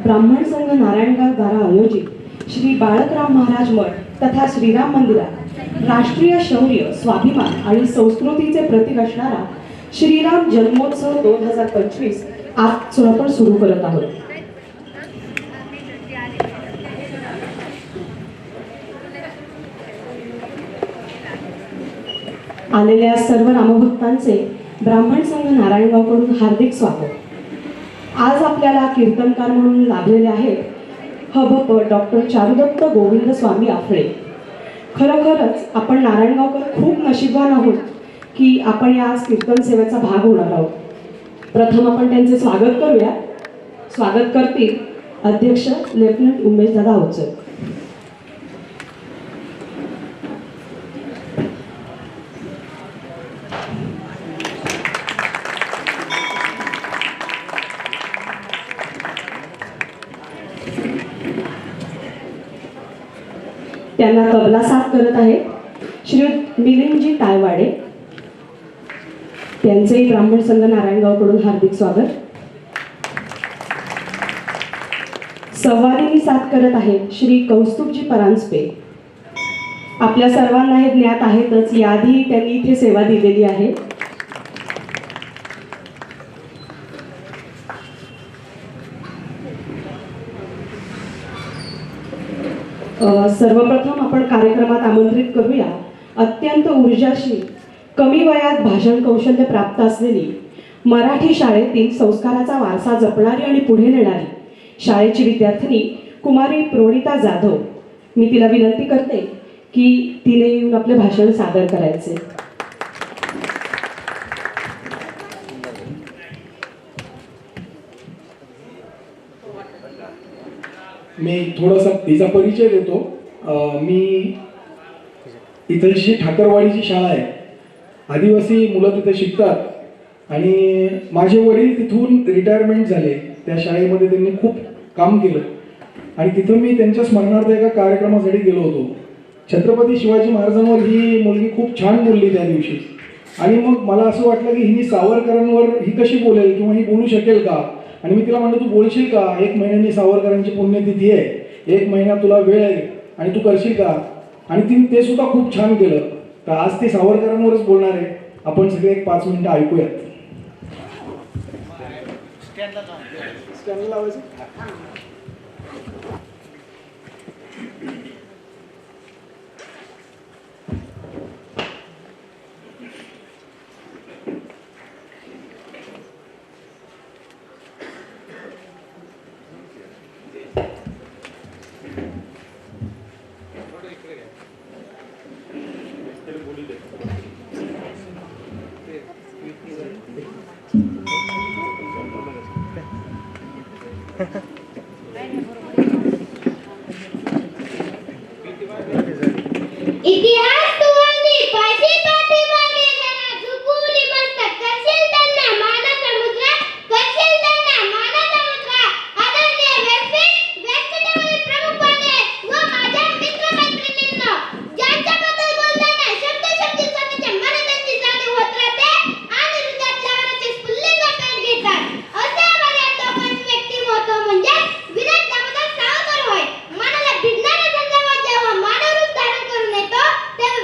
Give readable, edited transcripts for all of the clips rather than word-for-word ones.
ब्राह्मण संघ नारायणगाव द्वारा आयोजित श्री बाळकराम महाराज मठ तथा श्रीराम मंदिरात राष्ट्रीय शौर्य, स्वाभिमान आणि संस्कृतीचे प्रतीक असणारा श्रीराम जन्मोत्सव 2025 आज आपण सुरू करत आहोत. आलेल्या सर्व रामभक्तांचे ब्राह्मण संघ नारायणगावकडून हार्दिक स्वागत. आज आपल्याला कीर्तनकार म्हणून लाभलेले आहेत हबप डॉक्टर चारुदत्त गोविंद स्वामी आफळे. खरोखरच आपण नारायणगावकर खूप नशीबवान आहोत की आपण या कीर्तन सेवेचा भाग होणार आहोत. प्रथम आपण त्यांचे स्वागत करूया. स्वागत करतील अध्यक्ष लेफ्टनंट उमेश दादा अवचर. त्यांना तबला साथ करत आहे श्री मिलिंदजी तायवाडे. त्यांचेही ब्राह्मण संघ नारायणगावकडून हार्दिक स्वागत. संवादिनी साथ करत आहेत श्री कौस्तुभजी परांजपे. आपल्या सर्वांना हे ज्ञात आहेतच, याआधी त्यांनी इथे सेवा दिलेली आहे. सर्वप्रथम आपण कार्यक्रमात आमंत्रित करूया अत्यंत ऊर्जाशील, कमी वयात भाषण कौशल्य प्राप्त असलेली, मराठी शाळेतील संस्काराचा वारसा जपणारी आणि पुढे नेणारी शाळेची विद्यार्थिनी कुमारी प्रोणिता जाधव. मी तिला विनंती करते की तिने येऊन आपले भाषण सादर करायचे. मी थोडासा तिचा परिचय देतो. मी इथलची ठाकरवाडीची शाळा आहे. आदिवासी मुलं तिथे शिकतात आणि माझे वडील तिथून रिटायरमेंट झाले. त्या शाळेमध्ये त्यांनी खूप काम केलं आणि तिथं मी त्यांच्या स्मरणार्थ एका कार्यक्रमासाठी गेलो होतो. छत्रपती शिवाजी महाराजांवर ही मुलगी खूप छान बोलली त्या दिवशी आणि मग मला असं वाटलं की हिने सावरकरांवर ही कशी बोलेल किंवा ही बोलू शकेल का. आणि मी तिला म्हणलं, तू बोलशील का? 1 महिन्यानी सावरकरांची पुण्यतिथी आहे, 1 महिना तुला वेळ आहे आणि तू करशील का? आणि तिने ते सुद्धा खूप छान केलं. तर आज ती सावरकरांवरच बोलणार आहे. आपण सगळे एक 5 मिनिटं ऐकूयात. स्टँडला लावायचं. इतिहास तुवनी पाशी पाठीमागे जरा झुकून मस्तक करशील त्यांना मानाचा मुद्रा, करशील त्यांना मानाचा मुद्रा. आदरणीय व्यासपीठावरील प्रमुख पाहुणे व माझ्या मित्र-मैत्रिणींनो, ज्यांच्याबद्दल बोलताना शब्दशक्ती स्वतःच्या मनाची जाणीव होत राहते आणि हृदयात लावण्याचे स्फुल्लिंग पेट घेतात असे बऱ्याच लोकांचे व्यक्तिमत्व म्हणजे विनायक दामोदर सावरकर होय. मनाला भिडणारा झंझावात जेव्हा मानव रूप धारण करून येतो तेव्हा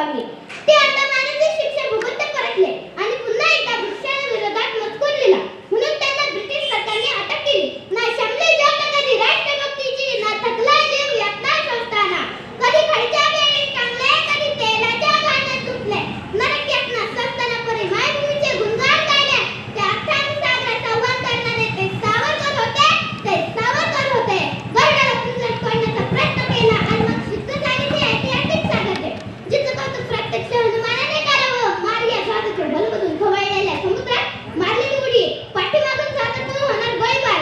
सहभागी. ते अंडमानाची शिक्षा भोगून ते परतले आणि पुन्हा एकदा ब्रिटिशांविरोधात मजकूर लिहिला. म्हणून त्यांना ब्रिटिश सरकारने अटक केली. ना शमले ज्योत कधी राष्ट्रभक्तीची, ना थकला जीव यातना शोधताना. कधी खडीच्या बेडीत टांगले, कधी तेलाच्या घाण्यात सुटले. नरक यातना सहताना परी मायभूमीचे गुणगान गायले. ते अथांग सागरात संवाद करणारे ते सावरकर होते, ते सावरकर होते. गडाला करण्याचा प्रयत्न केला आणि मग सिद्ध झाले ते ऐतिहासिक सागरते. जिचं कौतुक प्रत्यक्ष हनुमानाने करावं. मारिया सागरचे ढलमधून खवळलेल्या समुद्रात मारलेली उडी, पाठीमागून सागरतून होणार गोळीबार.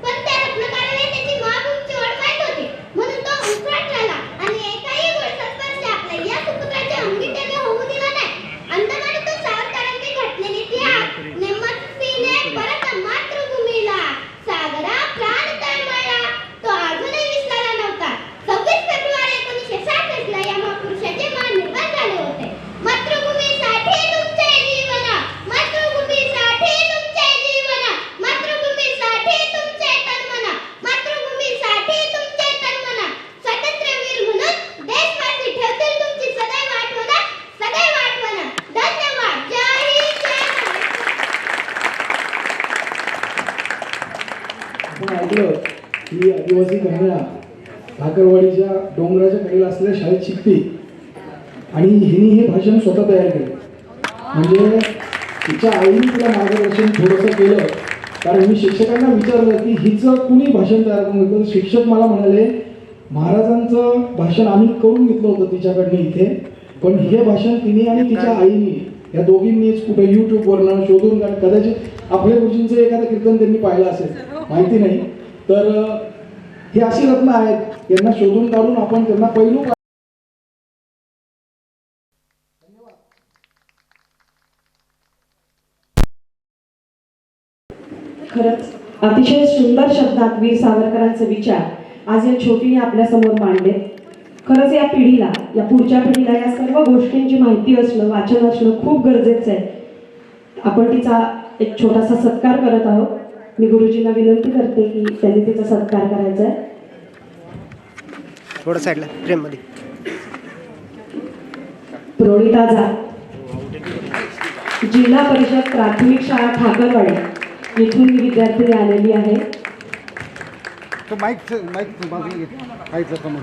पण त्या रत्नकाराने त्याची महाभूमीची ओढ माहीत होती, म्हणून तो उंफाट झाला आणि एकाही गोळीचा स्पर्श आपल्या या सुपुत्राच्या अंगी त्याने होऊ दिला नाही. अंदमानातून सावरकरांनी घातलेली ती आग नेमसीने परत मातृभूमीला. सागरा प्राण तळमळला, तो अजूनही विसरला नव्हता. 26 फेब्रुवारी 1966 ला या महापुरुषाचे महानिर्वाण झाले होते. मातृभूमीसाठी तुमचे जीवन, मातृभूमीसाठी तुमचे जीवन, मातृभूमीसाठी तुमचे तनमन, मातृभूमीसाठी तुमचे तनमन. स्वातंत्र्यवीर म्हणून देशवासी ठेवतील तुमची सदैव आठवण, सदैव आठवण. धन्यवाद. जय हिंद, जय महाराष्ट्र. आपण ऐकलं की आदिवासी कन्या ठाकरवाडीच्या डोंगराच्या कडेला असलेल्या शाळेत शिकते आणि हिने हे भाषण स्वतः तयार केलं. म्हणजे तिच्या आईने तिला मार्गदर्शन थोडंसं केलं. कारण मी शिक्षकांना विचारलं की हिचं कुणी भाषण तयार करून घेतलं. शिक्षक मला म्हणाले महाराजांचं भाषण आम्ही करून घेतलं होतं तिच्याकडनं इथे, पण हे भाषण तिने आणि तिच्या आईने या दोघींनीच कुठे यूट्यूबवरनं शोधून कदाचित आपल्या गुरुजींचं एखादं कीर्तन त्यांनी पाहिलं असेल, माहिती नाही. तर हे अशी रत्न आहेत, यांना शोधून काढून आपण त्यांना पैलू खरंच अतिशय सुंदर शब्दात वीर सावरकरांचे विचार आज या छोटीने आपल्या समोर मांडले. खरंच या पिढीला, या पुढच्या पिढीला या सर्व गोष्टींची माहिती असणं, वाचन असणं खूप गरजेचं आहे. आपण तिचा एक छोटासा सत्कार करत आहोत. मी गुरुजींना विनंती करते की त्यांनी तिचा सत्कार करायचा आहे. थोडं साईडला फ्रेम मध्ये. प्रणिता जा, जिल्हा परिषद प्राथमिक शाळा ठाकरवाडी येथून ही विद्यार्थिनी आलेली आहे. तो माईक बाजूला घे, खायचं समोर.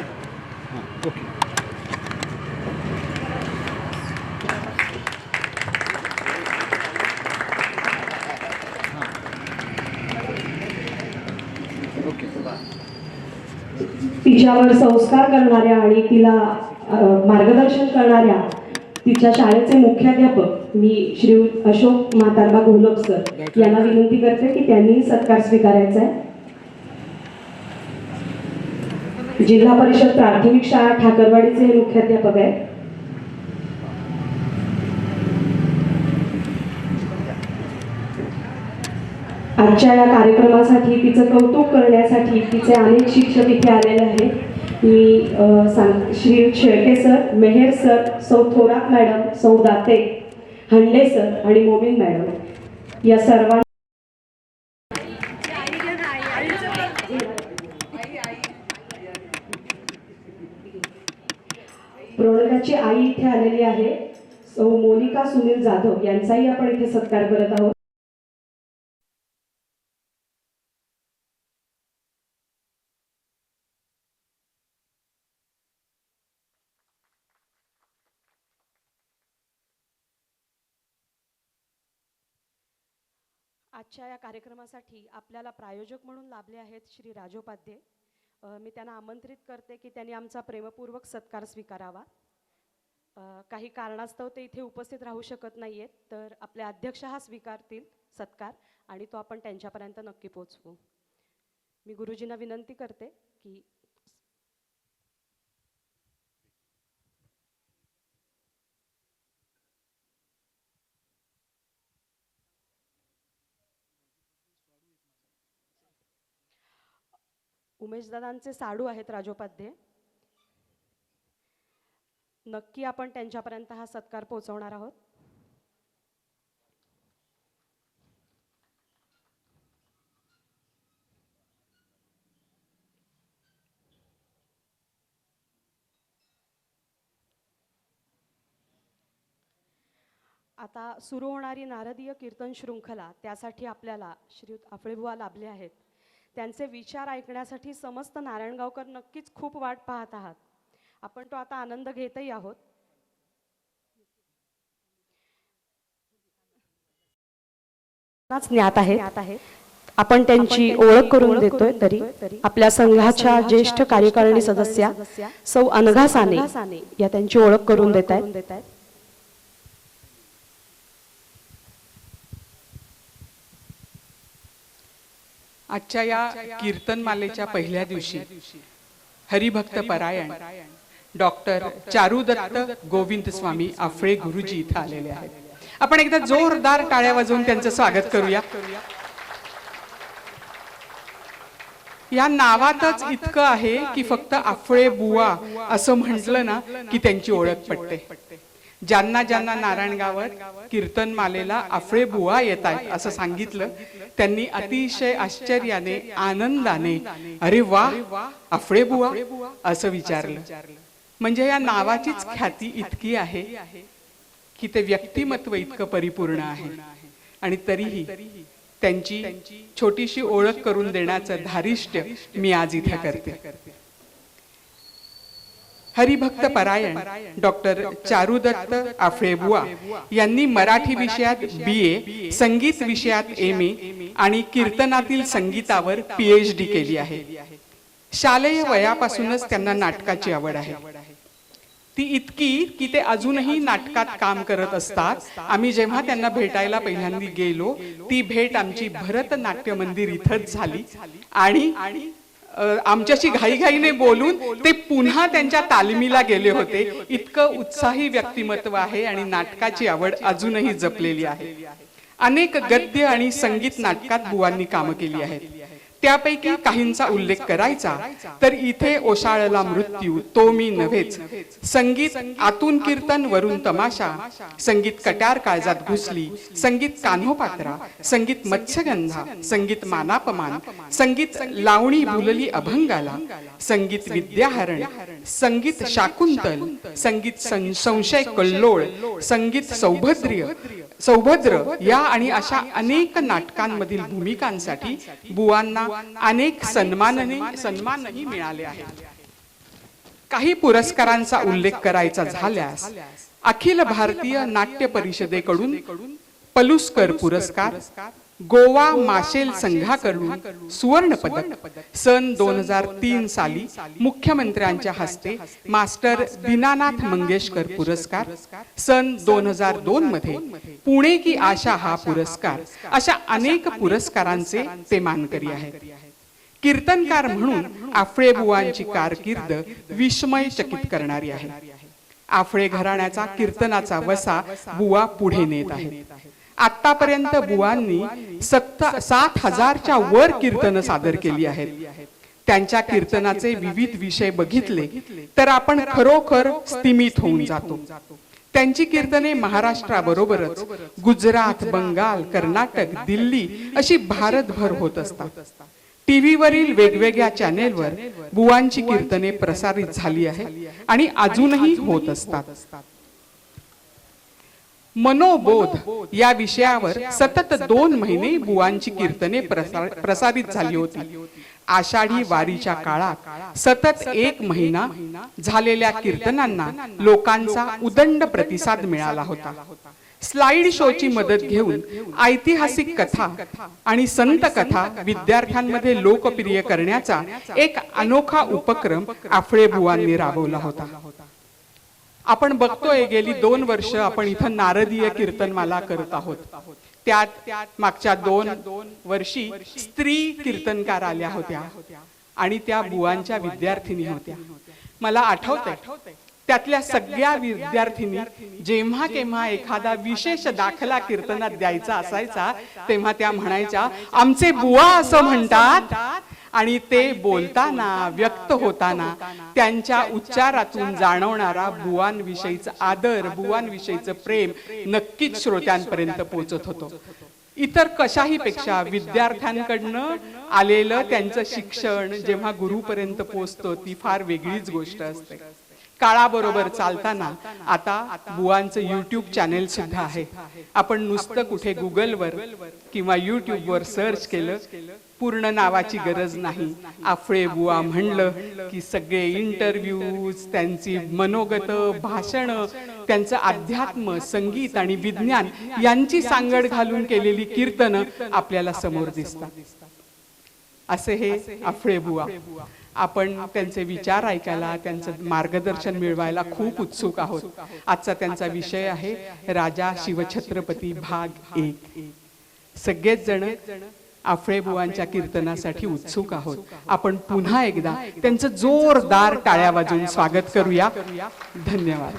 हां, ओके. तिच्यावर संस्कार करणाऱ्या आणि तिला मार्गदर्शन करणाऱ्या तिच्या शाळेचे मुख्याध्यापक मी श्री अशोक म्हातारबा घोलप सर यांना विनंती करते की त्यांनी सत्कार स्वीकारायचा आहे. जिल्हा परिषद प्राथमिक शाळा ठाकरवाडीचे हे मुख्याध्यापक आहेत. आजच्या या कार्यक्रमासाठी तिचं कौतुक करण्यासाठी तिचे अनेक शिक्षक इथे आलेले आहेत. मी श्री शेळके सर, मेहेर सर, सौ थोरात मॅडम, सौ दाते, हंडे सर आणि मोमीन मॅडम या सर्वांना प्रणताची आई इथे आलेली आहे. सौ मोनिका सुनील जाधव यांचाही आपण इथे सत्कार करत आहोत. आजच्या या कार्यक्रमासाठी आपल्याला प्रायोजक म्हणून लाभले आहेत श्री राजोपाध्ये. मी त्यांना आमंत्रित करते की त्यांनी आमचा प्रेमपूर्वक सत्कार स्वीकारावा. काही कारणास्तव ते इथे उपस्थित राहू शकत नाही आहेत, तर आपले अध्यक्ष हा स्वीकारतील सत्कार आणि तो आपण त्यांच्यापर्यंत नक्की पोचवू. मी गुरुजींना विनंती करते की उमेशदादांचे साडू आहेत राजोपाध्ये, नक्की आपण त्यांच्यापर्यंत हा सत्कार पोहोचवणार आहोत. आता सुरू होणारी नारदीय कीर्तन शृंखला त्यासाठी आपल्याला श्रीयुत आफळेबुवा लाभले आहेत. त्यांचे विचार ऐकण्यासाठी समस्त नारायणगावकर नक्कीच खूप वाट पाहत आहात. आपण तो आता आनंद घेतही आहोत. ज्ञात आहे आपण त्यांची ओळख करून देतोय. तरी आपल्या संघाच्या ज्येष्ठ कार्यकारिणी सदस्या सौ अनघा साने या त्यांची ओळख करून देत आहेत. आजच्या या कीर्तनमालेच्या पहिल्या दिवशी हरिभक्त परायण डॉक्टर चारुदत्त गोविंद स्वामी आफळे गुरुजी इथं आलेले आहेत. आपण एकदा जोरदार टाळ्या वाजवून त्यांचं स्वागत करूया. या नावातच इतकं आहे की फक्त आफळे बुवा असं म्हटलं ना की त्यांची ओळख पडते. ज्यांना ज्यांना नारायणगावात कीर्तनमालेला आफळे बुवा येत आहेत असं सांगितलं त्यांनी अतिशय आश्चर्याने आनंदाने अरे वा आफळे बुवा असं विचारलं. म्हणजे या नावाचीच ख्याती इतकी आहे की ते व्यक्तिमत्व इतकं परिपूर्ण आहे. आणि तरीही त्यांची छोटीशी ओळख करून देण्याचं धारिष्ट्य मी आज इथे करते. हरिभक्त परायण डॉक्टर चारुदत्त आफळेबुवा यांनी मराठी विषयात BA, संगीत विषयात MA आणि कीर्तनातील संगीतावर PhD केली आहे. शालेय वयापासूनच त्यांना नाटकाची आवड आहे. ती इतकी की ते अजूनही नाटकात काम करत असतात. आम्ही जेव्हा त्यांना भेटायला पहिल्यांदा गेलो ती भेट आमची भरतनाट्य मंदिर इथंच झाली आणि आमच्याशी घाईघाईने बोलून ते पुन्हा त्यांच्या तालमीला गेले होते. इतकं उत्साही व्यक्तिमत्व आहे आणि नाटकाची आवड अजूनही जपलेली आहे. अनेक गद्य आणि संगीत नाटकात बुवांनी कामं केली आहेत. त्यापैकी काहींचा उल्लेख करायचा तर इथे ओशाळला मृत्यू, तो मी नव्हेच, संगीत आतून कीर्तन वरून तमाशा, संगीत कट्यार काळजात घुसली, संगीत कान्होपात्रा, संगीत मत्स्यगंधा, संगीत मानापमान, संगीत लावणी भुलली अभंगाला, संगीत विद्याहरण, संगीत शाकुंतल, संगीत संशय कल्लोळ, संगीत सौभद्र या आणि अशा अनेक नाटकांमधील भूमिकांसाठी बुवांना अनेक सन्मानही मिळाले आहेत. काही पुरस्कारांचा उल्लेख करायचा झाल्यास अखिल भारतीय नाट्य परिषदेकडून पलुस्कर पुरस्कार, गोवा माशेल संघाकडून सुवर्ण पदक, सन 2003 साली मुख्यमंत्र्यांच्या हस्ते मास्टर दीनानाथ मंगेशकर पुरस्कार, सन 2002 मध्ये पुणे की आशा हा पुरस्कार, अशा अनेक पुरस्कारांचे ते मानकरी आहेत. कीर्तनकार म्हणून आफळे बुवांची कारकीर्द विस्मयचकित करणारी आहे. आफळे घराण्याचा कीर्तनाचा वसा बुवा पुढे नेत आहेत. आतापर्यंत बुवांनी 7,000च्या वर कीर्तन सादर केली आहेत. त्यांच्या कीर्तनाचे विविध विषय बघितले तर आपण खरोखर स्तिमित होऊन जातो. त्यांची कीर्तने महाराष्ट्राबरोबरच गुजरात, बंगाल, कर्नाटक, दिल्ली अशी भारतभर होत असतात. टीव्हीवरील वेगवेगळ्या चॅनेलवर बुवांची कीर्तने प्रसारित झाली आहेत आणि अजूनही होत असतात. मनोबोध या विषयावर सतत 2 महिने बुवांची कीर्तने प्रसारित झाली होती. आषाढी वारीच्या काळात सतत 1 महिना झालेल्या कीर्तनांना लोकांचा उदंड प्रतिसाद मिळाला होता. स्लाइड शोची मदत घेऊन ऐतिहासिक कथा आणि संत कथा विद्यार्थ्यांमध्ये लोकप्रिय करण्याचा एक अनोखा उपक्रम आफळे बुवांनी राबवला होता. आपण बघतोय गेली 2 वर्ष आपण इथं नारदीय कीर्तनमाला करत आहोत. त्यात मागच्या 2 वर्षी स्त्री कीर्तनकार आल्या होत्या आणि त्या बुवांच्या विद्यार्थिनी होत्या. मला आठवतंय त्यातल्या सगळ्या विद्यार्थिनी जेव्हा केव्हा एखादा विशेष दाखला कीर्तनात द्यायचा असायचा तेव्हा त्या म्हणायच्या आमचे बुवा असं म्हणतात. आणि ते बोलताना व्यक्त होताना त्यांच्या उच्चारातून जाणवणारा बुवांविषयीचा आदर, बुवांविषयीचं प्रेम नक्कीच श्रोत्यांपर्यंत पोहोचत होतं. इतर कशाही पेक्षा विद्यार्थ्यांकडनं आलेलं त्यांचं शिक्षण जेव्हा गुरुपर्यंत पोहोचतं ती फार वेगळीच गोष्ट असते. काळाबरोबर चालताना आता बुवांचं यूट्यूब चॅनेल सुद्धा आहे. आपण नुसतं कुठे गुगलवर किंवा यूट्यूबवर सर्च केलं, पूर्ण नावाची गरज नाही. आफळे बुवा म्हणलं की सगळे इंटरव्ह्यूज, त्यांची मनोगत, भाषण, त्यांचं अध्यात्म, संगीत आणि विज्ञान यांची सांगड घालून केलेली कीर्तनं आपल्याला समोर दिसतात. असे हे आफळे बुवा. आपण त्यांचे विचार ऐकायला, त्यांचं मार्गदर्शन मिळवायला खूप उत्सुक आहोत. आजचा त्यांचा विषय आहे राजा शिवछत्रपती भाग 1. सगळेच जण आफळे बुवांच्या कीर्तनासाठी उत्सुक आहोत. आपण पुन्हा एकदा त्यांचं जोरदार टाळ्या वाजवून स्वागत करूया. धन्यवाद.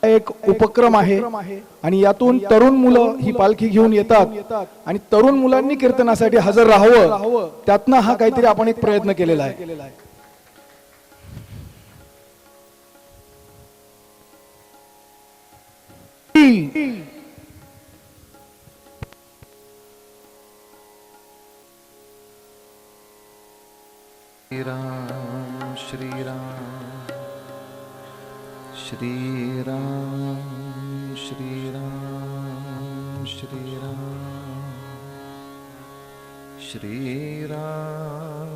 एक उपक्रम आहे आणि यातून तरुण मुलं ही पालखी घेऊन येतात आणि तरुण मुलांनी कीर्तनासाठी हजर राहावं, त्यातनं हा काहीतरी आपण एक प्रयत्न केलेला आहे. श्रीराम श्रीराम श्रीराम श्रीराम श्रीराम श्रीराम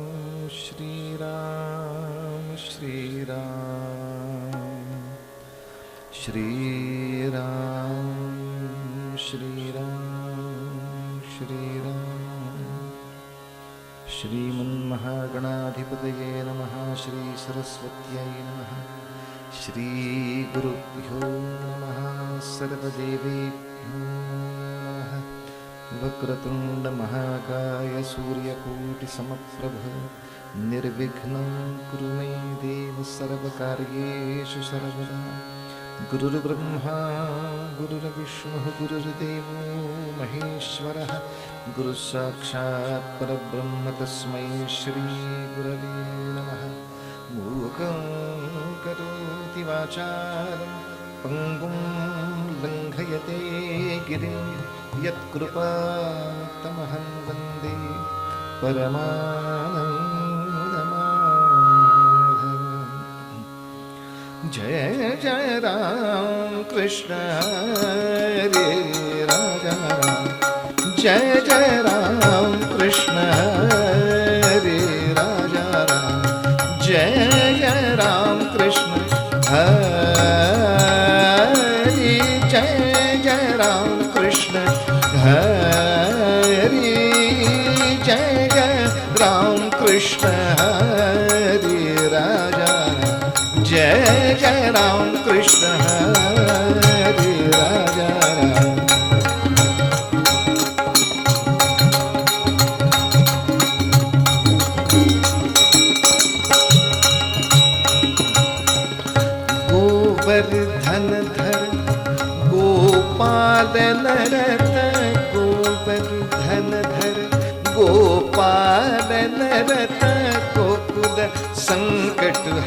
श्रीराम श्रीराम श्रीराम श्रीराम श्रीमन्महागणाधिपतये नमः. श्री सरस्वत्यै नमः. श्री गुरुभ्यो नमः. सर्वदेवेभ्यो नमः. वक्रतुण्ड महाकाय सूर्यकोटिसमप्रभ निर्विघ्नं कुरु मे देव सर्वकार्येषु सर्वदा. गुरुर्ब्रह्मा गुरुर्विष्णुः गुरुर्देवो महेश्वरः. गुरुसाक्षात् परब्रह्म तस्मै श्री गुरवे नमः. मूकं करोति वाचालं पङ्गुं लङ्घयते गिरिं यत्कृपातमहं वन्दे परमानन्दमाधवम्. जय जय राम कृष्ण हरे राजा राम. जय जय राम कृष्ण हरे राजा राम. जय जय राम कृष्ण हरि. जय जय राम कृष्ण हरि. जय जय राम कृष्ण हरि राजा. जय जय राम कृष्ण हरि राजा. गोवर्धन धर गोपाल नरत. गोवर्धन धर गोपाल नरत. गोकुल संकटहारी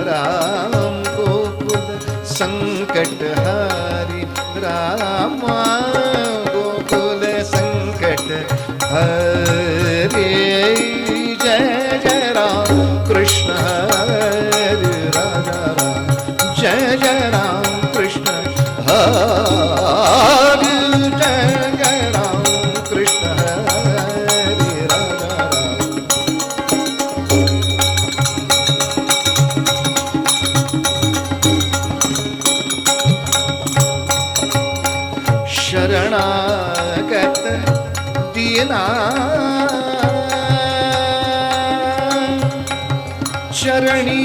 राम. गोकुल संकटहारी राम. गोकुल संकटहारी. जय जय राम कृष्ण हरि राजा राम. जय जय राम कृष्ण हरि. जय जय राम कृष्ण हरि राजा राम. शरणागत दीना चरणी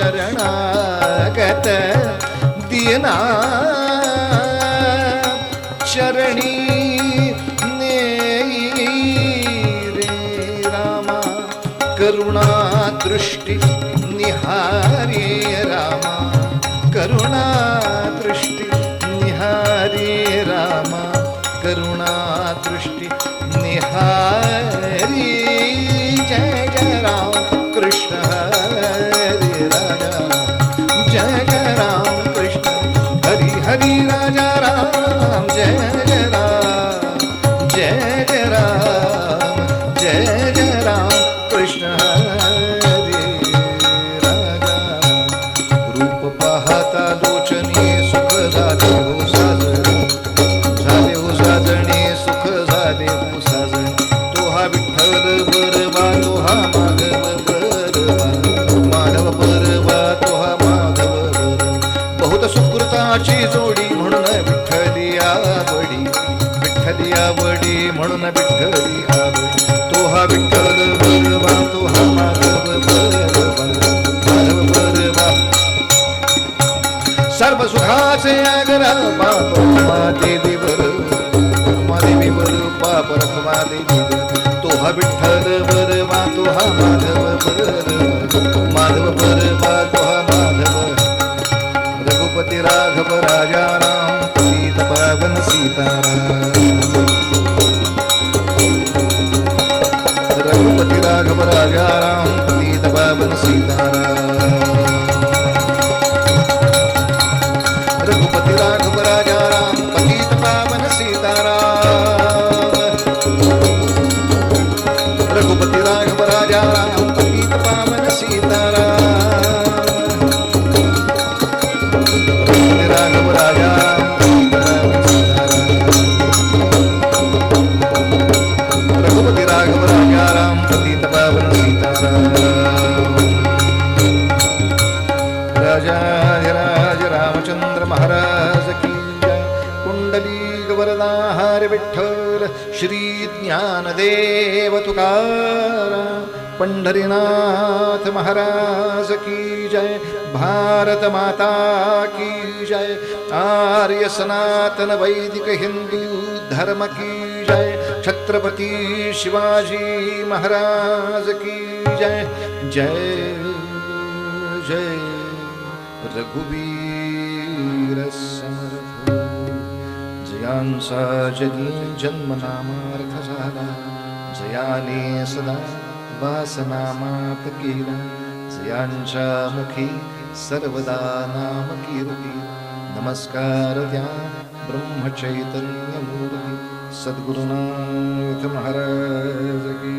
शरणागत दीना शरणी नेई रे रामा करुणा दृष्टी निहारी रामा करुणा दृष्टी निहारी रामा करुणा दृष्टी निहारी जय जय राम कृष्ण हरी राजा जय जय राम कृष्ण हरी हरी राजा राम जय जय राम जय जय राम जय जय राम कृष्ण हरी राजा रूप पाहता लोचनी सुख झाले हो साजणी झाले हो साजणी सुख झाले हो साजणी तो हा विठ्ठल बरवा तो हा माधव बरवा माधव बरवा तो हा माधव बरवा बहुत सुकृताची जोडी म्हणून विठ्ठली आवडी विठ्ठली आवडी म्हणून विठ्ठली आवडी तो हा विठ्ठल बरवा तो हा माधव बरवा माधव बरवा सर्व सुखाचे आगरा बाप देवी बर देवी बर बाप रखमा देवी तो हा विठ्ठल बरवा तो हा माधव माधव बरवा तो हा माधव रघुपती राघव राजा राम सीत पावन सीताराम रघुपती राघव राजा राम सीत पावन सीताराम रघुपती राघव राजा राम पतित पावन सीताराम रघुपती राघव राजा राम पतित पावन सीताराम रघुपती राघव राजा राम रघुपती राघव राजा राम पतित पावन सीताराम राजाधिराज रामचंद्र महाराज की जय कुंडली वरदा हर विठ्ठल श्री ज्ञानदेव तुकाराम पंढरीनाथ महाराज की जय भारत माता की जय आर्य सनातन वैदिक हिंदू धर्म की जय छत्रपति शिवाजी महाराज की जय जय जय रघुवीर समर्थ जयांचा जगी जन्मनामार्थ झाला जयाने सदा वासनामात केला जयांच्या मुखी सर्वदा नाम कीर्ती नमस्कार द्या ब्रह्मचैतन्य मूर्ती सद्गुरुनाथ महाराज की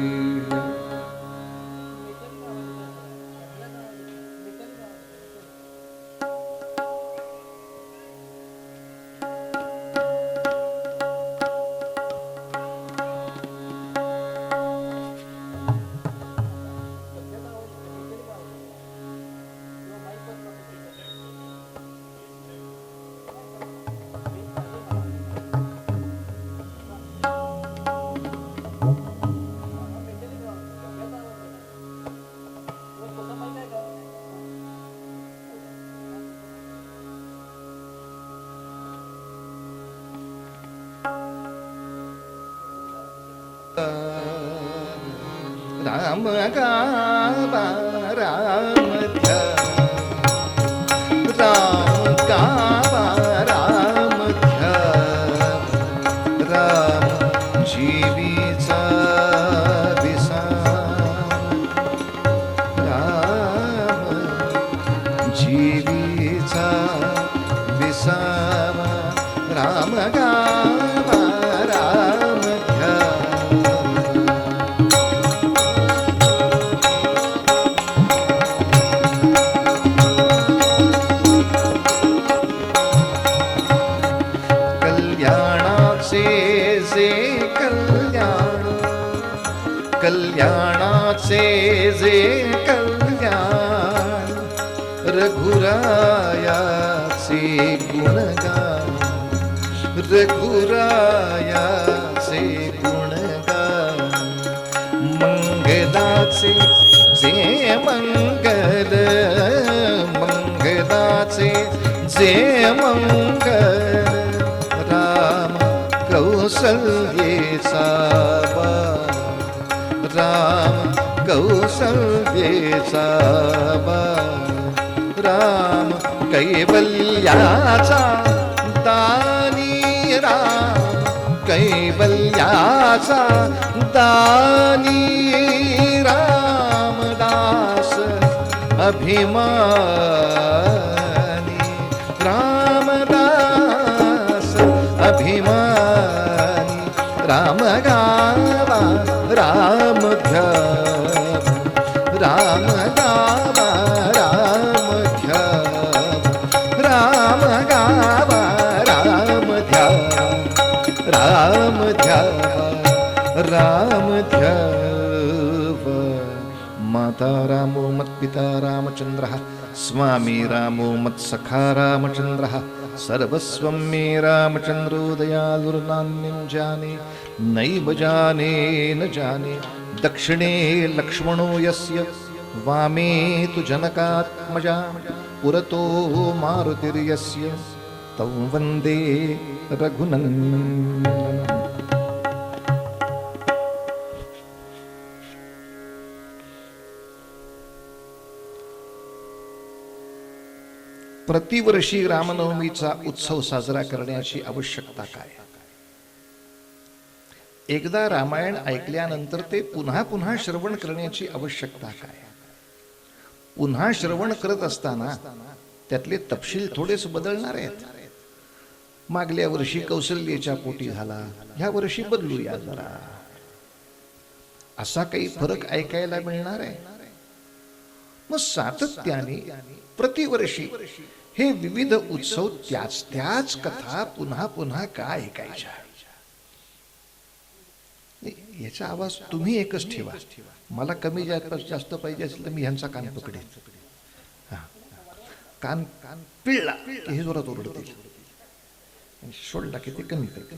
राम गावा राम ध्यान राम गावा राम ध्यान राम जीवीचा विसार राम जीवीचा विसार राम गावा राम ध्यान कल्याणाचे जे कल्याण रघुरायाचे गुणगान रघुरायाचे गुणगान मंगलाचे जे मंगल जे मंगल राम कौसल्येचा बाळ राम कौसल्येचा बाळ राम कैवल्याचा दानी राम कैवल्याचा दानी रामदास अभिमानी रामदास अभिमानी राम गावा राम ध्यावा राम गावा राम ध्यावा राम गावा राम ध्यावा राम ध्यावा राम ध्यावा माता रामो मत्पिता रामचंद्रः स्वामी रामो मत्सखा रामचंद्रः सर्वस्वं मे रामचंद्रो दयालुर्नान्यं जाने नैव जाने न जाने दक्षिणे लक्ष्मणो यस्य वामे तु जनकात्मजा पुरतो मारुतिर्यस्य तं वन्दे रघुनन्दनम् प्रतिवर्षी रामनवमीचा उत्सव साजरा करण्याची आवश्यकता काय? एकदा रामायण ऐकल्यानंतर ते पुन्हा पुन्हा श्रवण करण्याची आवश्यकता काय? पुन्हा श्रवण करत असताना त्यातले तपशील थोडेच बदलणार आहेत. मागल्या वर्षी कौशल्येच्या पोटी झाला, ह्या वर्षी बदलूया जरा, असा काही फरक ऐकायला मिळणार आहे. मग सातत्याने प्रतिवर्षी हे विविध उत्सव त्याच कथा पुन्हा पुन्हा का ऐकायच्या? याचा आवाज तुम्ही एकच ठेवा. मला कमी जास्त पाहिजे असेल तर मी ह्यांचा कान पकडेन. कान पिळला की हे जोरात ओरडतील, सोडला की ते कमी करते.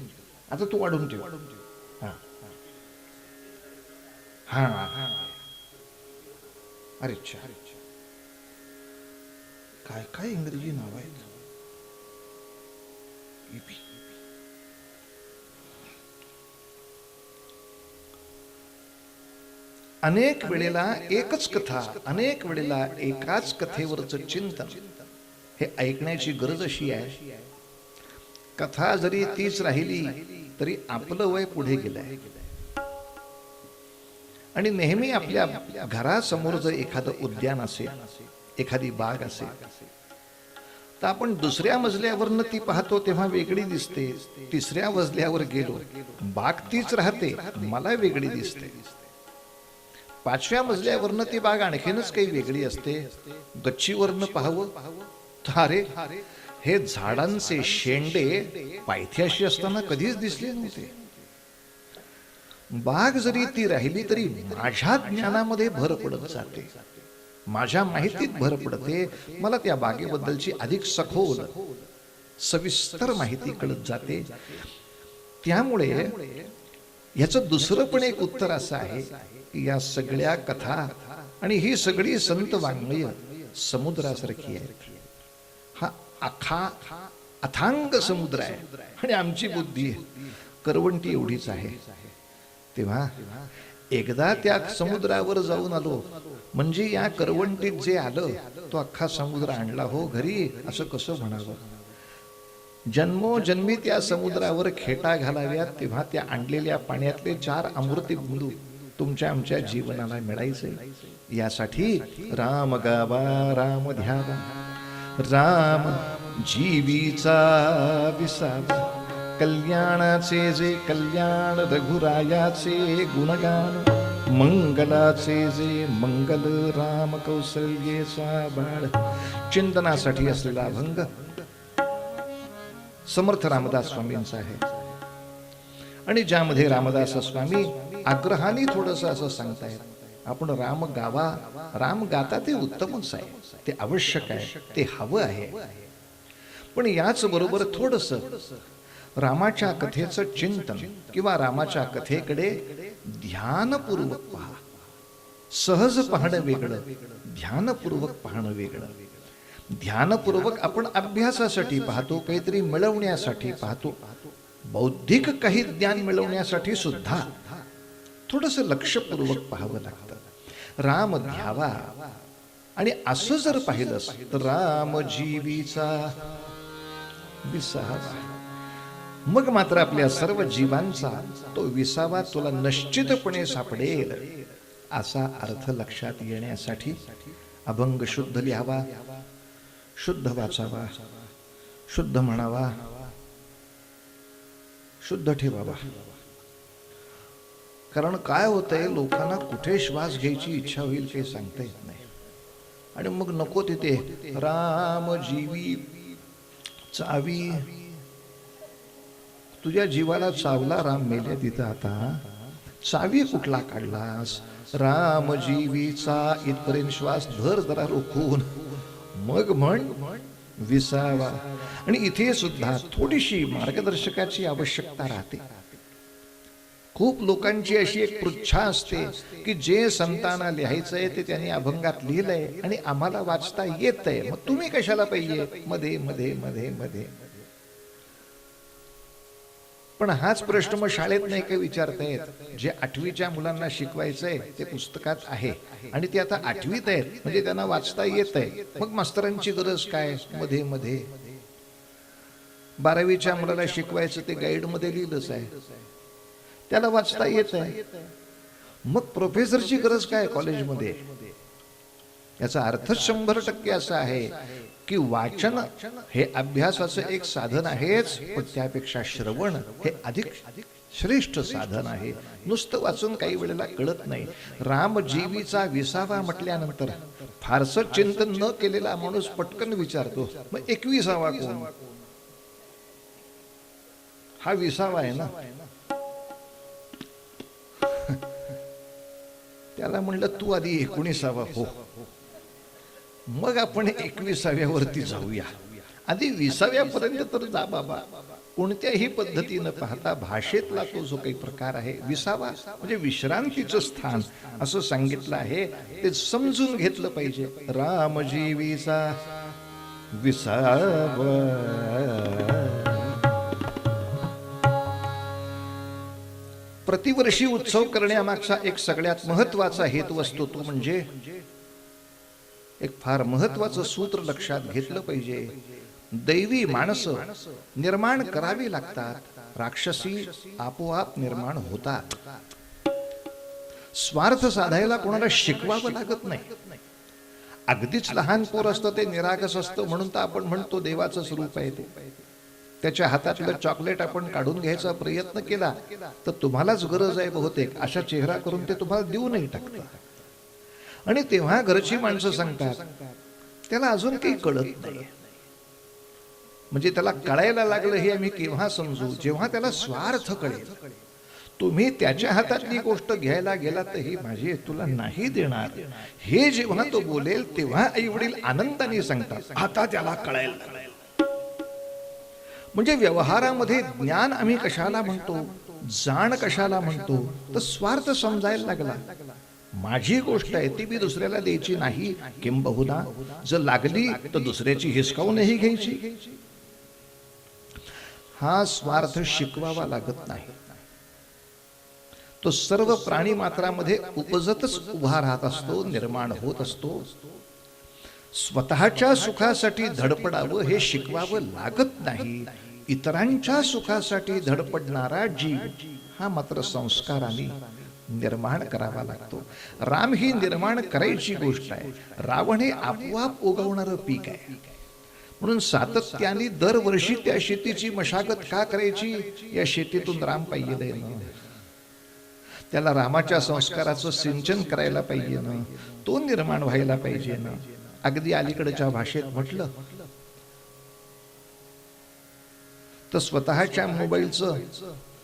आता तू वाढून ठेव. हा हा अरे अच्छा, काय काय इंग्रजी नाव आहेत. अनेक वेळेला एकच कथा, अनेक वेळेला एकाच कथेवरचं चिंतन हे ऐकण्याची गरज अशी आहे. कथा जरी तीच राहिली तरी आपलं वय पुढे गेलंय. आणि नेहमी आपल्या घरासमोर जर एखादं उद्यान असेल, एखादी बाग असेल, तर आपण दुसऱ्या मजल्यावरनं ती पाहतो तेव्हा वेगळी दिसते. तिसऱ्या मजल्यावर गेलो, बाग तीच राहते, मला वेगळी दिसते. पाचव्या मजल्यावरनं ती बाग आणखीनच काही वेगळी असते. गच्चीवरनं पाहावं तर अरे हे झाडांचे शेंडे पायथ्याशी असताना कधीच दिसले नव्हते. बाग जरी ती राहिली तरी माझ्या ज्ञानामध्ये भर पडत जाते, माझ्या माहितीत भर पडते. मला त्या बागेबद्दलची अधिक सखोल सविस्तर माहिती कळत जाते. त्यामुळे याचं दुसरं पण एक उत्तर असं आहे की या सगळ्या कथा आणि ही सगळी संत वाङ्मय समुद्रासारखी आहे. हा अखा अथांग समुद्र आहे आणि आमची बुद्धी करवंटी एवढीच आहे. तेव्हा एकदा त्या समुद्रावर जाऊन आलो म्हणजे या करवंटीत जे आलं तो अख्खा समुद्र आणला हो घरी, असं कसं म्हणावं. जन्मोजन्मी त्या समुद्रावर खेटा घालाव्यात तेव्हा त्या आणलेल्या पाण्यातले 4 अमृती बिंदू तुमच्या आमच्या जीवनाला मिळायचे. यासाठी राम गावा राम ध्यावा, राम जीवीचा विसावा, कल्याणाचे जे कल्याण रघुरायाचे गुणगान, मंगलाचे जे मंगल राम कौसल्येचा बाळ. चिंतनासाठी असलेला अभंग समर्थ रामदास स्वामींचा आहे आणि ज्यामध्ये रामदास स्वामी आग्रहाने थोडंसं असं सांगतायत, आपण राम गावा. राम गाता ते उत्तमच आहे, ते आवश्यक आहे, ते हवं आहे. पण याच बरोबर थोडंसं रामाच्या कथेचं चिंतन किंवा रामाच्या कथेकडे ध्यानपूर्वक पहा. सहज पाहणं वेगळं, ध्यानपूर्वक पाहणं वेगळं. ध्यानपूर्वक आपण अभ्यासासाठी पाहतो, काहीतरी मिळवण्यासाठी पाहतो, बौद्धिक काही ज्ञान मिळवण्यासाठी सुद्धा थोडस लक्षपूर्वक पाहावं लागतं. राम ध्यावा. आणि असं जर पाहिलंस तर राम जीवीचा विसावा, मग मात्र आपल्या सर्व जीवांचा तो विसावा तुला निश्चितपणे सापडेल. असा अर्थ लक्षात येण्यासाठी अभंग शुद्ध लिहावा, शुद्ध वाचावा, शुद्ध म्हणावा, शुद्ध ठेवावा. कारण काय होतंय, लोकांना कुठे श्वास घ्यायची इच्छा होईल काही सांगता येत नाही. आणि मग नको तिथे राम जीवी चावी. तुझ्या जीवाला चावला राम मेले तिथं, आता चावी कुठला काढलास? राम जीवीचा इथपर्यंत श्वास धर जरा रोखून, मग म्हण विसावा. आणि इथे सुद्धा थोडीशी मार्गदर्शकाची आवश्यकता राहते. खूप लोकांची अशी एक पृच्छा असते की जे संतांना लिहायचंय ते त्यांनी अभंगात लिहिलंय आणि आम्हाला वाचता येतंय, मग तुम्ही कशाला पाहिजे मध्ये मध्ये मध्ये मध्ये. पण हाच प्रश्न मग शाळेत नाही काही विचारतायत. जे 8वीच्या मुलांना शिकवायचंय ते पुस्तकात आहे आणि ते आता 8वीत आहेत, म्हणजे त्यांना वाचता येत आहे, मग मास्तरांची गरज काय मध्ये मध्ये. 12वीच्या मुलाला शिकवायचं ते गाईड मध्ये लिहिलंच आहे, त्याला वाचता येत आहे, मग प्रोफेसरची गरज काय कॉलेजमध्ये. याचा अर्थच 100% असा आहे की वाचन हे अभ्यासाचं एक साधन आहेच, पण त्यापेक्षा श्रवण हे अधिक श्रेष्ठ साधन आहे. नुसतं वाचून काही वेळेला कळत नाही. रामजीवीचा विसावा म्हटल्यानंतर फारसं चिंतन न केलेला माणूस पटकन विचारतो, मग 21वा कोण? हा विसावा आहे ना. त्याला म्हणलं तू आधी 19वा हो, मग आपण 21व्यावरती जाऊया. आधी 20व्यापर्यंत तर जा बाबा. कोणत्याही पद्धतीनं पाहता भाषेतला तो जो काही प्रकार आहे, विसावा म्हणजे विश्रांतीचं स्थान असं सांगितलं आहे, ते समजून घेतलं पाहिजे. रामजीवीचा विसावा. प्रतिवर्षी उत्सव करण्यामागचा एक सगळ्यात महत्वाचा हेतू असतो, तो म्हणजे एक फार महत्वाचं सूत्र लक्षात घेतलं पाहिजे. दैवी माणसं निर्माण करावी लागतात, राक्षसी आपोआप निर्माण होतात. स्वार्थ साधायला कोणाला शिकवावं लागत नाही. अगदीच लहान पोर असतं ते निरागस असतं म्हणून तर आपण म्हणतो देवाचं स्वरूप आहे ते. त्याच्या हातातलं चॉकलेट आपण काढून घ्यायचा प्रयत्न केला तर तुम्हालाच गरज आहे बहुतेक अशा चेहरा करून ते तुम्हाला देऊनही टाकतं. आणि तेव्हा घरची माणसं सांगतात त्याला अजून काही कळत नाही. म्हणजे त्याला कळायला लागलं हे आम्ही केव्हा समजू, जेव्हा त्याला स्वार्थ कळेल. तुम्ही त्याच्या हातातली गोष्ट घ्यायला गेला तर ही माझी तुला नाही देणार, हे जेव्हा तो बोलेल तेव्हा आई वडील आनंदाने सांगतात आता त्याला कळायला लागलं. म्हणजे व्यवहारामध्ये ज्ञान आम्ही कशाला म्हणतो, जाण कशाला म्हणतो, तर स्वार्थ समजायला लागला. माझी गोष्ट आहे ती मी दुसऱ्याला द्यायची नाही, किंबहुना जर लागली तर दुसऱ्याची हिसकावूनही घ्यायची. हा स्वार्थ शिकवावा लागत नाही. तो सर्व प्राणी मात्रामध्ये उपजतच उभा राहत असतो, निर्माण होत असतो. स्वतःच्या सुखासाठी धडपडावं हे शिकवावं लागत नाही. इतरांच्या सुखासाठी धडपडणारा जीव हा मात्र संस्काराने निर्माण करावा लागतो. राम ही निर्माण करायची गोष्ट आहे, रावण हे आपोआप उगवणारं पीक आहे. म्हणून सातत्याने दरवर्षी त्या शेतीची मशागत का करायची, या शेतीतून राम पाहिजे ना, त्याला रामाच्या संस्काराचं सिंचन करायला पाहिजे ना, तो निर्माण व्हायला पाहिजे ना. अगदी अलीकडच्या भाषेत म्हटलं तर स्वतःच्या मोबाईलचं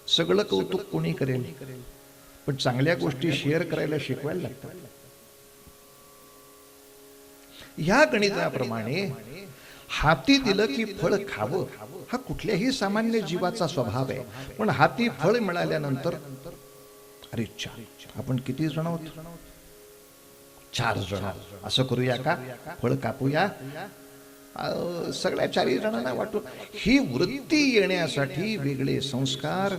सगळं कौतुक कोणी करेल, पण चांगल्या गोष्टी शेअर करायला शिकवायला लागतात. या गणिताप्रमाणे हाती दिलं की फळ खावं हा कुठल्याही सामान्य जीवाचा स्वभाव आहे. पण हाती फळ मिळाल्यानंतर अरे आपण किती जण आहोत, 4 जण, असं करूया का फळ कापूया, सगळ्या 4 जणांना वाटून ही वृत्ती येण्यासाठी वेगळे संस्कार,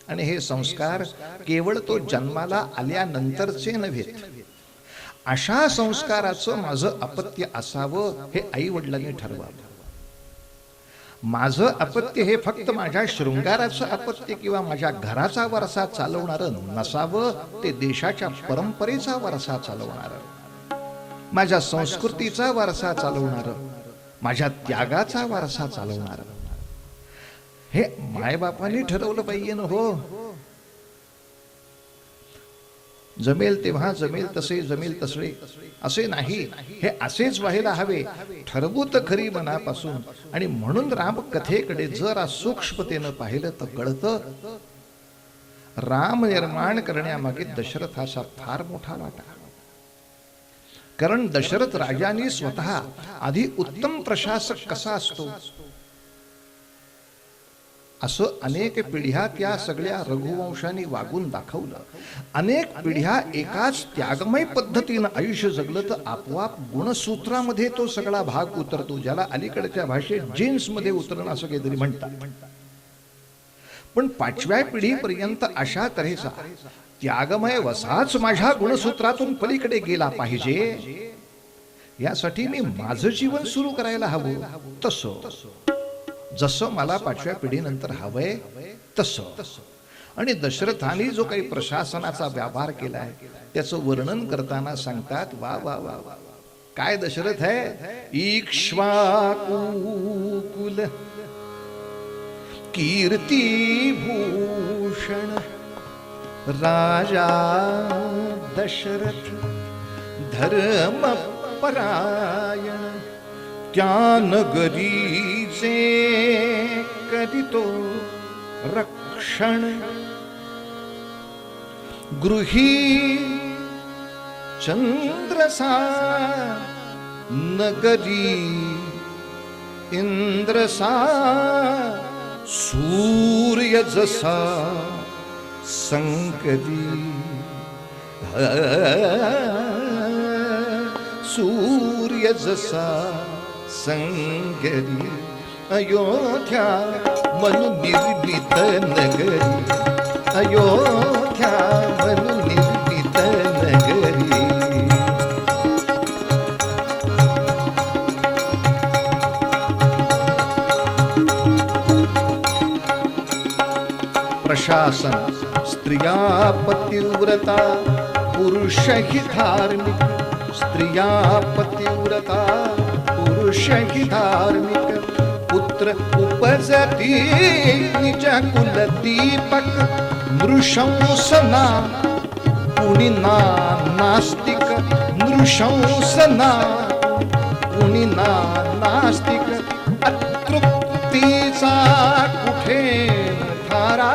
आणि हे संस्कार केवळ तो जन्माला आल्यानंतरचे नव्हे. अशा संस्काराचं माझं अपत्य असावं हे आई वडिलांनी ठरवावं. माझं अपत्य हे फक्त माझ्या शृंगाराचं अपत्य किंवा माझ्या घराचा वारसा चालवणारं नसावं, ते देशाच्या परंपरेचा वारसा चालवणारं, माझ्या संस्कृतीचा वारसा चालवणारं, माझ्या त्यागाचा वारसा चालवणारं. हे मायबापांनी ठरवलं पाहिजे ना हो. जमेल तेव्हा जमेल तसे जमेल तसळे असे नाही, हे असेच व्हायला हवे. ठरवूत खरी मनापासून. आणि म्हणून राम कथेकडे जरा सूक्ष्मतेनं पाहिलं तर कळतं राम निर्माण करण्यामागे दशरथाचा फार मोठा वाटा. कारण दशरथ राजांनी स्वतः आधी उत्तम प्रशासक कसा असतो असं अनेक पिढ्या त्या सगळ्या रघुवंशांनी वागून दाखवलं. अनेक पिढ्या एकाच त्यागमय पद्धतीनं आयुष्य जगलं तर आपोआप गुणसूत्रामध्ये तो सगळा भाग उतरतो, ज्याला अलीकडच्या भाषेत जीन्स मध्ये उतरणं असं काहीतरी म्हणतात. पण 5व्या पिढीपर्यंत अशा तऱ्हेचा त्यागमय वसाच माझ्या गुणसूत्रातून पलीकडे गेला पाहिजे, यासाठी मी माझं जीवन सुरू करायला हवं. तसं जसं मला 5व्या पिढीनंतर हवंय तसं. आणि दशरथाने जो काही प्रशासनाचा व्यवहार केलाय त्याचं वर्णन करताना सांगतात, वा वा वा वा, काय दशरथ आहे. इक्ष्वाकुकुल कीर्ती भूषण राजा दशरथ धर्म परायण, त्या नगरीचे करीतो रक्षण, गृही चंद्रसा नगरी इंद्रसा, सूर्य जसा संकरी, सूर्य जसा संगरी, अयोध्या मनु निर्मित नगरी, अयोध्या मनु निर्मित नगरी. प्रशासन स्त्रिया पतिव्रता, पुरुष ही धार्मिक. स्त्रिया पतिव्रता, पुरुष ही धार्मिक. पुत्र उपजती निज कुल दीपक, नृशंसना पुणिना नास्तिक. नृशंसना पुणिना नास्तिक. अतृप्तीचा कुठे धारा,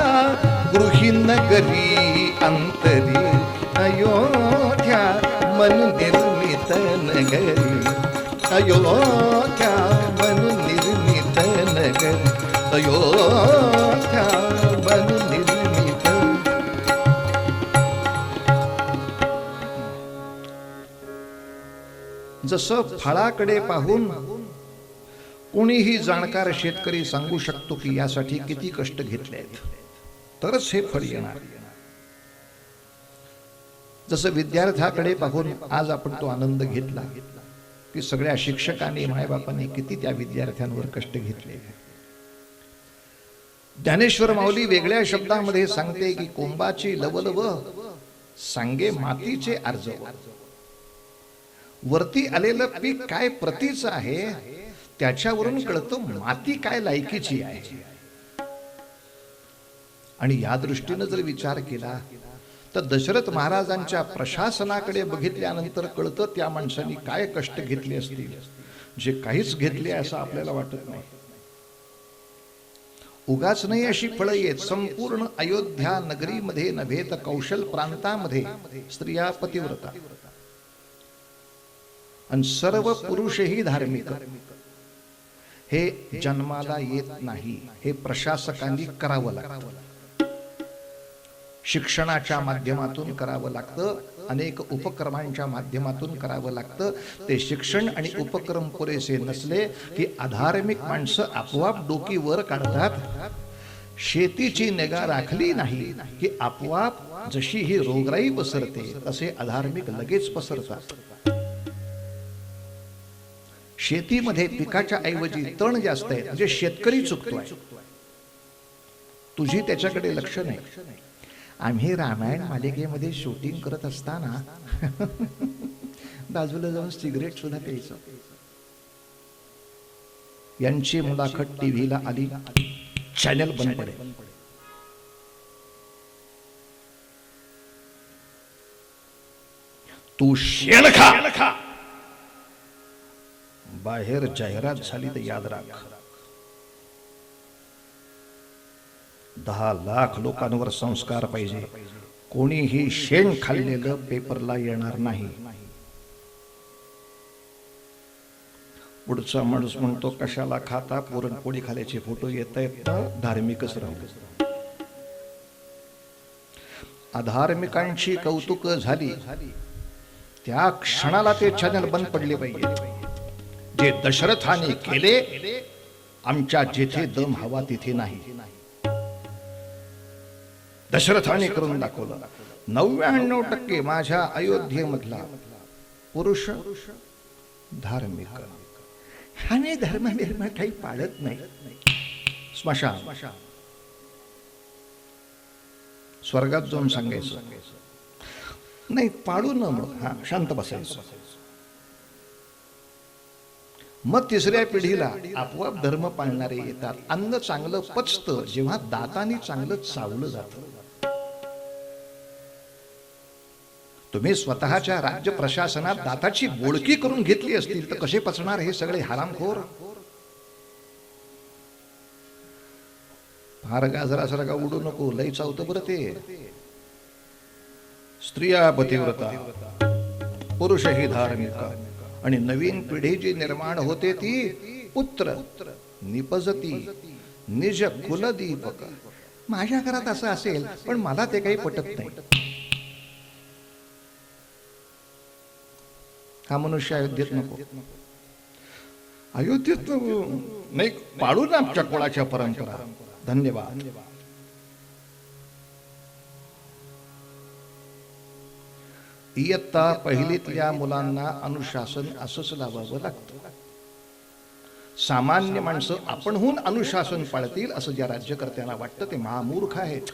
गृही नगरी अंतरी, अयोध्या मनु निर्मित नगरी, अयोध्या मनु निर्मित नगरी, अयोध्या मनु निर्मित. जसं फळाकडे पाहून कोणीही जाणकार शेतकरी सांगू शकतो की यासाठी किती कष्ट घेतले आहेत तरच हे फळ येणार. जसं विद्यार्थ्याकडे पाहून आज आपण तो आनंद घेतला की सगळ्या शिक्षकांनी मायबापांनी किती त्या विद्यार्थ्यांवर कष्ट घेतले. ज्ञानेश्वर माऊली वेगळ्या शब्दामध्ये सांगते की कोंबाची लवलव सांगे मातीचे आर्जव. वरती आलेलं पीक काय प्रतीचं आहे त्याच्यावरून कळतं माती काय लायकीची आहे. आणि या दृष्टीनं जर विचार केला तर दशरथ महाराजांच्या प्रशासनाकडे बघितल्यानंतर कळतं त्या माणसांनी काय कष्ट घेतले असतील, जे काहीच घेतले असं आपल्याला वाटत नाही. उगाच नाही अशी फळं येत. संपूर्ण अयोध्या नगरीमध्ये नव्हे तर कौशल प्रांतामध्ये स्त्रिया पतिव्रता आणि सर्व पुरुषही धार्मिक. हे जन्माला येत नाही, हे प्रशासकांनी करावं लागतं, शिक्षणाच्या माध्यमातून करावं लागतं. अनेक उपक्रमांच्या माध्यमातून करावं लागतं. ते शिक्षण आणि उपक्रम पुरेसे नसले की अधार्मिक माणसं आपोआप डोकी वर काढतात. शेतीची निगा राखली नाही की आपोआप जशी ही रोगराई पसरते तसे अधार्मिक लगेच पसरतात. शेतीमध्ये पिकाच्या ऐवजी तण जास्त आहे, म्हणजे शेतकरी चुकतोय, तुझी त्याच्याकडे लक्ष नाही. आम्ही रामायण मालिकेमध्ये शूटिंग करत असताना बाजूला जाऊन सिगरेट सुद्धा प्यायचं. यांची मुलाखत टीव्हीला आली, चॅनल बंद पडे. तू शेण खा, बाहेर जाहिरात झाली तर याद राख. 10 लाख लोकांवर संस्कार पाहिजे. कोणीही शेण खाल्लेलं पेपरला येणार नाही. पुढचा माणूस म्हणतो कशाला खाता, पुरणपोळी खाल्याचे फोटो येत आहेत तर धार्मिकच राहू. अधार्मिकांची कौतुक झाली त्या क्षणाला ते चॅनल बंद पडले पाहिजे. जे दशरथाने केले, आमच्या जेथे दम हवा तिथे नाही. दशरथाने करून दाखवलं. 99% माझ्या अयोध्येमधला पुरुष धार्मिक. आणि धर्म काही पाळत नाही. स्मशान, स्वर्गात जाऊन सांगायचं नाही, पाळू न मग शांत बसायचं. मग तिसऱ्या पिढीला आपोआप धर्म पाळणारे येतात. अन्न चांगलं पचतं जेव्हा दाताने चांगलं चावलं जातं. तुम्ही स्वतःच्या राज्य प्रशासनात दाताची बोळकी करून घेतली असतील तर कसे पचणार हे सगळे हरामखोर. फार गाजरासारखा उडू नको, लय चावतं बरं ते. स्त्रिया पतिव्रता, पुरुषही धार्मिक. आणि नवीन पिढी जी निर्माण होते ती पुत्र निपजती निज कुलदीपक. माझ्या घरात असं असेल पण मला ते काही पटत नाही. हा मनुष्य अयोध्येत नको. अयोध्येत नाही, पाळू ना आमच्या कुळाच्या परंपरा. धन्यवाद. इयत्ता पहिलीतल्या मुलांना अनुशासन असंच लावावं लागतं. सामान्य माणसं आपणहून अनुशासन पाळतील असं ज्या राज्यकर्त्यांना वाटतं ते महामूर्ख आहेत.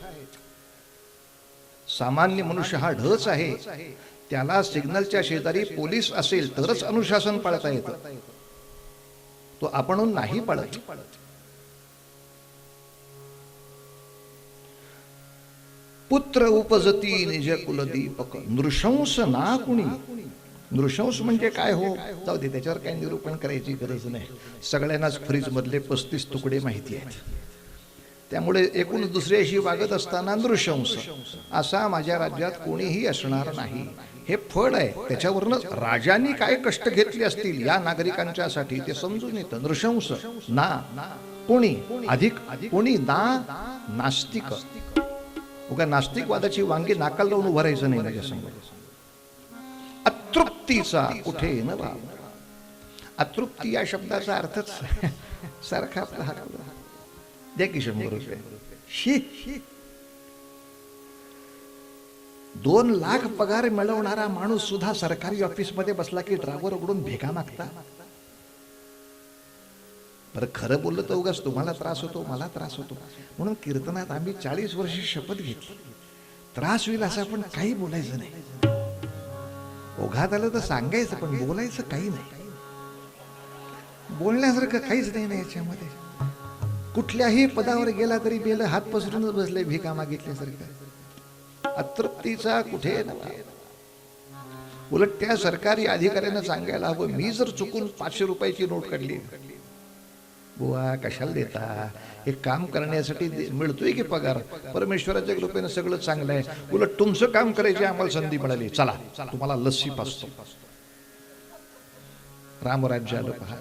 सामान्य मनुष्य हा ढच आहे. त्याला सिग्नलच्या शेजारी पोलीस असेल तरच अनुशासन पाळता येतं. तो आपणहून नाही पाळत. पुत्र उपजती निज कुलदीपक. नृशंस ना कुणी. नृशंस म्हणजे काय हो, जाऊ दे, त्याच्यावर काही निरूपण करायची गरज नाही. सगळ्यांनाच फ्रीज मधले 35 तुकडे माहिती आहेत. त्यामुळे एकूण दुसऱ्याशी वागत असताना नृशंस असा माझ्या राज्यात कोणीही असणार नाही. हे फळ आहे, त्याच्यावरच राजांनी काय कष्ट घेतले असतील या नागरिकांच्यासाठी ते समजून येतं. नृशंस ना कोणी, अधिक कोणी ना नास्तिक. उगा नास्तिकवादाची वांगी नाकाला लावून उभं राहायचं नाही माझ्या समोर. अतृप्तीचा कुठे न भाव. अतृप्ती या शब्दाचा अर्थच सारखा आपला हात द्या की 100 रुपये. 2 लाख पगार मिळवणारा माणूस सुद्धा सरकारी ऑफिस मध्ये बसला की ड्रायव्हर उघडून भेगा मागता. बरं, खरं बोललं तर उगाच तुम्हाला त्रास होतो, मला त्रास होतो. म्हणून कीर्तनात आम्ही 40 वर्षी शपथ घेतली, त्रास होईल असं आपण काही बोलायचं नाही. ओघात आलं तर सांगायचं पण बोलायचं काही नाही. बोलण्यासारखं काहीच नाही ना याच्यामध्ये. कुठल्याही पदावर गेला तरी बेल हात पसरूनच बसले भिका मागितल्यासारखं. अतृप्तीचा कुठे नव्हा. उलट त्या सरकारी अधिकाऱ्यानं सांगायला हवं, मी जर चुकून 500 रुपयाची नोट काढली, बुवा कशाला देता, हे काम करण्यासाठी मिळतोय की पगार. परमेश्वराच्या कृपेनं सगळं चांगलं आहे. उलट तुमचं काम करायची आम्हाला संधी मिळाली, चला तुम्हाला लस्सी पाजतो. रामराज्य आलं पहा.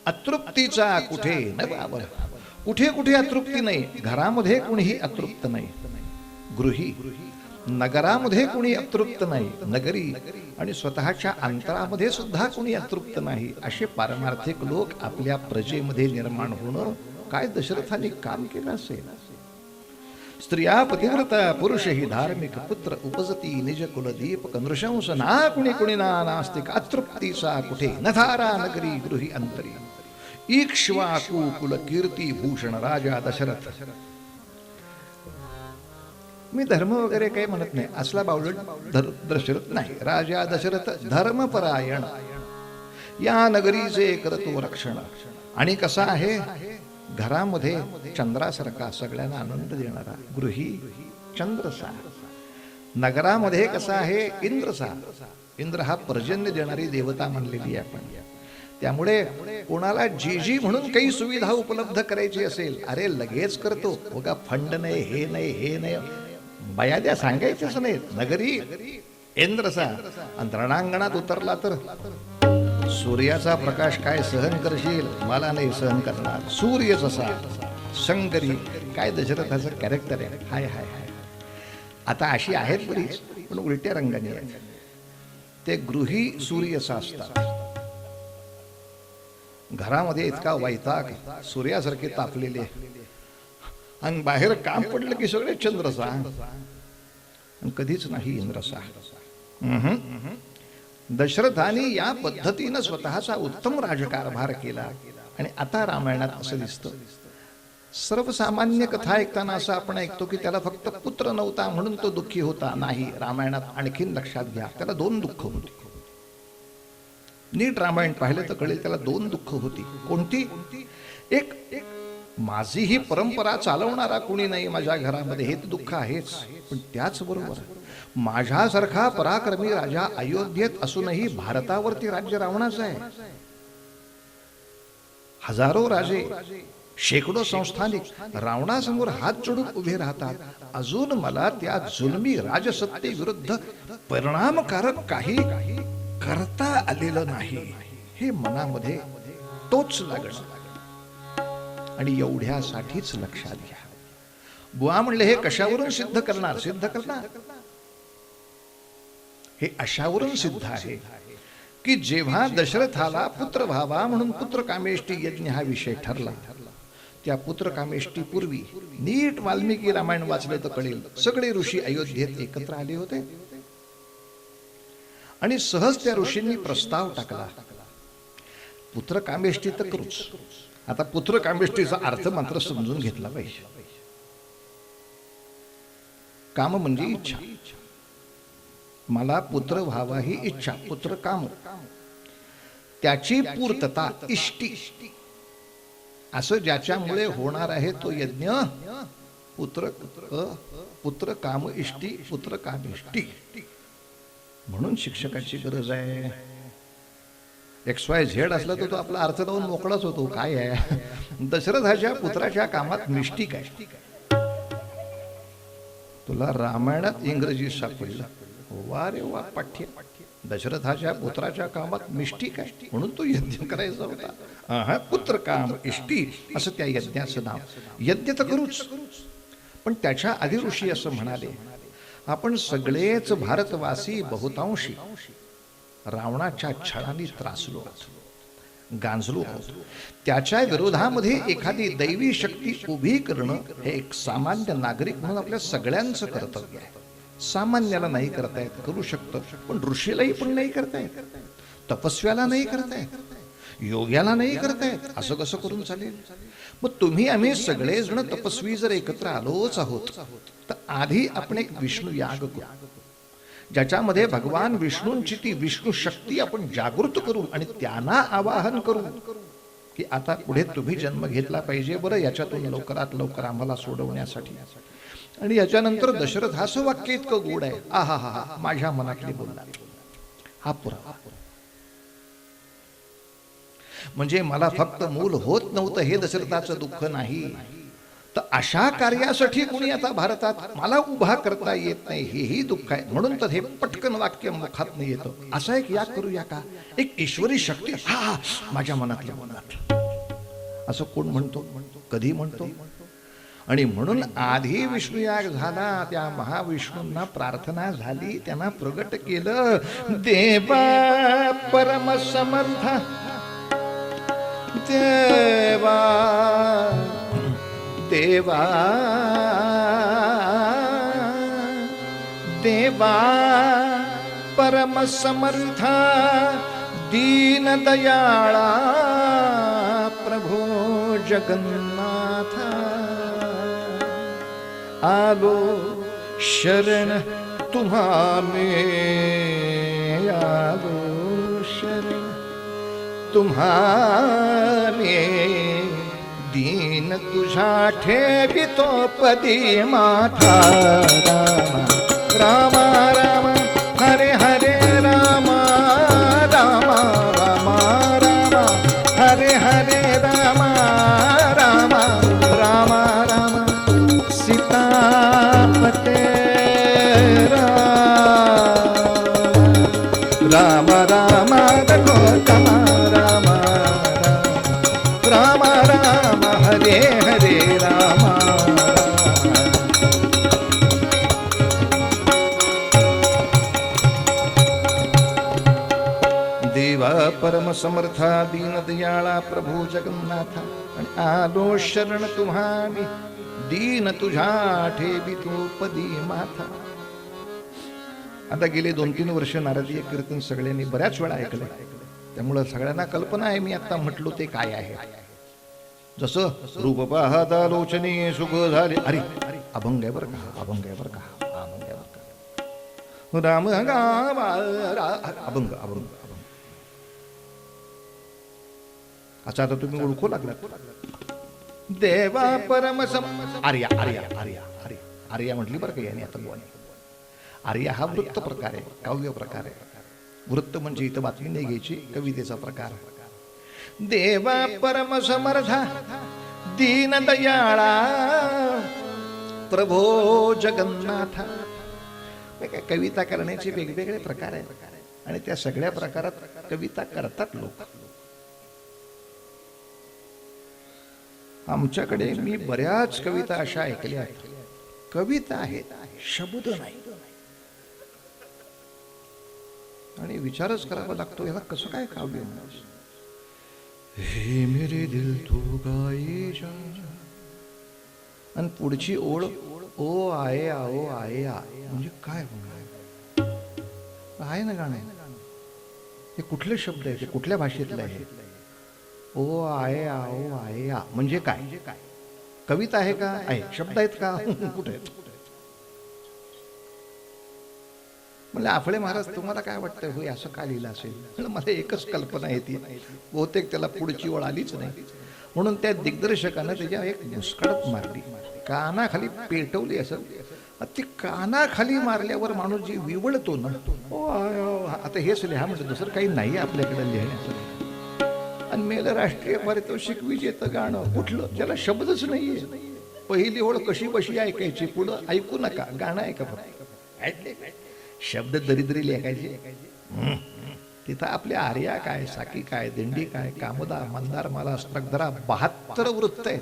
अतृप्तीचा कुठे न बाबा. कुठे कुठे अतृप्ती नाही. घरामध्ये कोणीही अतृप्त नाही. गृही नगरामध्ये कुणी अतृप्त नाही, नगरी आणि स्वतःच्या अंतरामध्ये सुद्धा कुणी अतृप्त नाही, असे पारमार्थिक लोक आपल्या प्रजेमध्ये निर्माण होणं काय दशरथाने काम केलं असेल. स्त्रिया पतिव्रता पुरुषही धार्मिक पुत्र उपजती निज कुलदीपक नृशंस ना कुणी कुणी नास्तिक अतृप्तीचा कुठे नथारा नगरी गृही अंतरी इक्ष्वाकु कुल कीर्ती भूषण राजा दशरथ. मी धर्म वगैरे काही म्हणत नाही, असला बावळट दशरथ नाही. राजा दशरथ धर्मपरायण, या नगरीचे करतो रक्षण. आणि कसा आहे, घरामध्ये चंद्रासारखा सगळ्यांना आनंद देणारा गृही चंद्रसा. नगरामध्ये कसा आहे, इंद्रसा. इंद्र हा पर्जन्य देणारी देवता मानलेली आहे आपण. त्यामुळे कोणाला जी म्हणून काही सुविधा उपलब्ध करायची असेल, अरे लगेच करतो. बघा, फंड नाही, हे नाही, हे नाही, बयाद्या सांगायच्याच नाहीत. नगरी इंद्रसा. आणि रणांगणात उतरला तर सूर्याचा प्रकाश काय सहन करशील, मला नाही सहन करणार. सूर्य जसा शंकरी. काय दशरथाचं कॅरेक्टर आहे. हाय हाय हाय. आता अशी आहेत बरीच, पण उलट्या रंगाने आहेत. ते गृही सूर्यसा असतात. घरामध्ये इतका वैताग, सूर्यासारखे तापलेले, आणि बाहेर काम पडलं की सगळे चंद्रसा, आणि कधीच नाही इंद्रसा. दशरथाने या पद्धतीनं स्वतःचा उत्तम राजकारभार केला. आणि आता रामायणात असं दिसतं, सर्वसामान्य कथा ऐकताना असं आपण ऐकतो की त्याला फक्त पुत्र नव्हता म्हणून तो दुःखी होता. नाही, रामायणात आणखीन लक्षात घ्या, त्याला 2 दुःख होती. नीट रामायण पाहिलं तर कळेल, त्याला 2 दुःख होती. कोणती? एक, माझी ही परंपरा चालवणारा कोणी नाही माझ्या घरामध्ये, हे तर दुःख आहेच. पण त्याचबरोबर माझ्यासारखा पराक्रमी राजा अयोध्येत असूनही भारतावरती राज्य रावणाचं आहे. हजारो राजे, शेकडो संस्थानिक रावणासमोर हात जोडून उभे राहतात. अजून मला त्या जुलमी राजसत्तेविरुद्ध परिणामकारक काही करता आलेलं नाही, हे मनामध्ये तोच लागणं. आणि एवढ्यासाठीच लक्षात घ्या, बुवा म्हणले हे कशावरून सिद्ध करणार? सिद्ध करणार हे अशावरून सिद्ध आहे की जेव्हा दशरथाला पुत्र व्हावा म्हणून पुत्रकामेष्टी यज्ञ हा विषय ठरला, त्या पुत्रकामेष्टी पूर्वी नीट वाल्मिकी रामायण वाचलं तर कळेल, सगळे ऋषी अयोध्येत एकत्र आले होते. आणि सहज त्या ऋषींनी प्रस्ताव टाकला, पुत्रकामेष्टी तर करूच. आता पुत्रकामेष्टीचा अर्थ मात्र समजून घेतला पाहिजे. काम म्हणजे इच्छा. मला पुत्र व्हावा ही इच्छा, पुत्र काम. त्याची पूर्तता इष्टी. असं ज्याच्यामुळे होणार आहे तो यज्ञ पुत्र काम इष्टी, पुत्र काम इष्टी. म्हणून शिक्षकाची गरज आहे. XYZ असला तर तो आपला अर्थ लावून मोकळाच होतो. काय आहे, दशरथाच्या पुत्राच्या कामात मिस्टिक आहे. तुला रामायणात इंग्रजी सापडलं, वा रे वा, पाठ्य. दशरथाच्या पुत्राच्या कामात मिस्टिक आहे म्हणून तो यज्ञ करायचा होता. हा पुत्र काम इष्टी असं त्या यज्ञाचं नाव. यज्ञ तर करूच, पण त्याच्या आधी ऋषी असं म्हणाले, आपण सगळेच भारतवासी बहुतांशी रावणाच्या छळाने त्रासलो, गांजलो आहोत. त्याच्या विरोधामध्ये एखादी दैवी शक्ती उभी करणं हे एक सामान्य नागरिक म्हणून आपल्या सगळ्यांचं कर्तव्य आहे. सामान्याला नाही करता येत, करू शकतं, पण ऋषीलाही पण नाही करता येत, तपस्व्याला नाही करता येत, योग्याला नाही करता येत. असं कसं करून चालेल? मग तुम्ही आम्ही सगळेजण तपस्वी जर एकत्र आलोच आहोत, तर आधी आपण एक विष्णू याग करू, ज्याच्यामध्ये भगवान विष्णूंची ती विष्णू शक्ती आपण जागृत करू आणि त्यांना आवाहन करू की आता पुढे तुम्ही जन्म घेतला पाहिजे बरं याच्यातून लवकरात लवकर आम्हाला सोडवण्यासाठी. आणि याच्यानंतर दशरथाचं वाक्य इतकं गोड आहे, आहा हा हा, माझ्या मनातली बोलला. हा पुरावा. म्हणजे मला फक्त मूल होत नव्हतं हे दशरथाचं दुःख नाही, तर अशा कार्यासाठी कुणी आता भारतात मला उभा करता येत नाही हेही दुःख आहे. म्हणून तर हे पटकन वाक्य मुखात नाही येतं. असा एक याग करूया का? एक ईश्वरी शक्ती, हा माझ्या मनातल्या मनात. असं कोण म्हणतो? कधी म्हणतो? आणि म्हणून आधी विष्णुयाग झाला, त्या महाविष्णूंना प्रार्थना झाली, त्यांना प्रगट केलं. देवा परमसमर्थ देवा देवा देवा परमसमर्था दीनदयाळा प्रभो जगन्नाथा आलो शरण तुम्हा में आलो शरण तुम्हा में दीन तुझा ठेवितो पदी माथा राम राम हरे हरे राम राम राम राम हरे हरे राम राम राम राम सीतापते राम राम रघुतम राम राम राम हरे हरे राम. देवा परम समर्था दीनदयाळा प्रभू जगन्नाथा आणि आलो शरण तुम्हारी दीन तुझा ठेवी तो पदी माथा. आता गेले 2-3 वर्ष नारदीय कीर्तन सगळ्यांनी बऱ्याच वेळा ऐकलं, त्यामुळं सगळ्यांना कल्पना आहे मी आता म्हटलो ते काय आहे. जसं रूप पाहता लोचनी सुख झाले, अरे अभंग आहे बरं का, अभंग आहे बरं का, अभंग आहे बरं का, राम गावा अभंग अभंग. अच्छा आता तुम्ही ओळखू लागला. देवा परमसम आर्या आर्या आर्या आर्या आर्या म्हटली बरं का याने आता बोला. आर्या हा वृत्त प्रकार आहे, काव्य प्रकार आहे. वृत्त म्हणजे इथं बातमी नाही घ्यायची, कवितेचा प्रकार. देवा परम समर्था दीनदयाळा प्रभो जगन्नाथा. काय कविता करण्याचे वेगवेगळे प्रकार आहेत आणि त्या सगळ्या प्रकारात कविता करतात लोक. आमच्याकडे मी बऱ्याच कविता अशा ऐकल्या आहेत, कविता आहेत शब्द नाही, आणि विचारच करावा लागतो याला कसं काय काव्य म्हणायचं. हे मेरे दिल तू गाई जा, आणि पुढची ओळ ओ आये आओ आये आ, म्हणजे काय होणार आहे ना गाणं. हे कुठले शब्द आहे, ते कुठल्या भाषेतलं आहे. ओ आये आओ आये आ म्हणजे काय, कविता आहे का, आहे शब्द आहेत का, कुठे आहेत. म्हणजे आफळे महाराज तुम्हाला काय वाटतं होय असं का लिहिलं असेल. मला एकच कल्पना येते, बहुतेक त्याला पुढची ओळ आलीच नाही, म्हणून त्या दिग्दर्शकानं त्याच्या एक मुस्कडत मारली, कानाखाली पेटवली असं. ती कानाखाली मारल्यावर माणूस जी विवळतो ना, आता हेच लिहा म्हणजे दुसरं काही नाही आपल्याकडे लिहिण्याचं. आणि मेलं राष्ट्रीय पारितोषिक विजेतं गाणं कुठलं, ज्याला शब्दच नाहीये. पहिली ओळ कशी बशी ऐकायची, पुढं ऐकू नका, गाणं ऐका फक्त. शब्द दरिद्री लेखायचे. तिथं आपल्या आर्या काय, साकी काय, दिंडी काय, कामदा, मंदारमाला, स्त्रग्धरा 72 वृत्त आहेत.